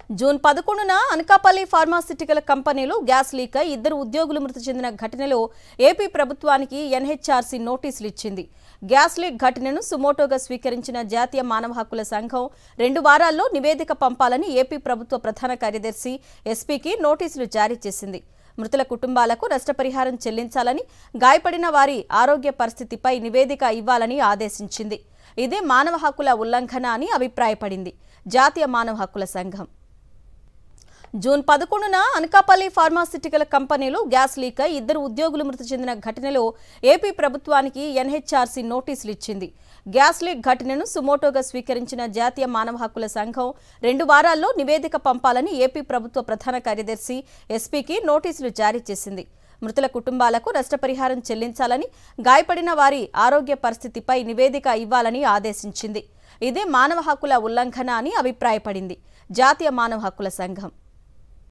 June 11న Anakapalli pharmaceutical కంపెనీలో gas leak అయి ఇద్దరు ఉద్యోగులు మృతి చెందిన ఘటనలో ఏపీ ప్రభుత్వానికి ఎన్హెచ్ఆర్సీ నోటీసులు ఇచ్చింది. గ్యాస్ లీక్ ఘటనను సుమోటోగా స్వీకరించిన జాతీయ మానవ హక్కుల సంఘం 2 వారాల్లో నివేదిక పంపాలని ఏపీ ప్రభుత్వ ప్రధాన కార్యదర్శి ఎస్పీకి నోటీసులు జారీ చేసింది. మృతుల కుటుంబాలకు నష్టపరిహారం చెల్లించాలని, గాయపడిన వారి ఆరోగ్య పరిస్థితిపై నివేదిక ఇవ్వాలని ఆదేశించింది. ఇదే మానవ హక్కుల ఉల్లంఘన అని అభిప్రాయపడింది జాతీయ మానవ హక్కుల సంఘం. జూన్ 11న అనకాపల్లి ఫార్మాసిటికల్ కంపెనీలో గ్యాస్ లీక్ అయి ఇద్దరు ఉద్యోగులు మృతి చెందిన ఘటనలో ఏపీ ప్రభుత్వానికి ఎన్హెచ్ఆర్సీ నోటీసులు ఇచ్చింది. గ్యాస్ లీక్ ఘటనను సుమోటోగా స్వీకరించిన జాతీయ మానవ హక్కుల సంఘం 2 వారాల్లో నివేదిక పంపాలని ఏపీ ప్రభుత్వ ప్రధాన కార్యదర్శి ఎస్పీకి నోటీసులు జారీ చేసింది. మృతుల కుటుంబాలకు నష్టపరిహారం చెల్లించాలని, గాయపడిన వారి ఆరోగ్య పరిస్థితిపై నివేదిక ఇవ్వాలని ఆదేశించింది. ఇదే మానవ హక్కుల ఉల్లంఘన అని అభిప్రాయపడింది జాతీయ మానవ హక్కుల సంఘం.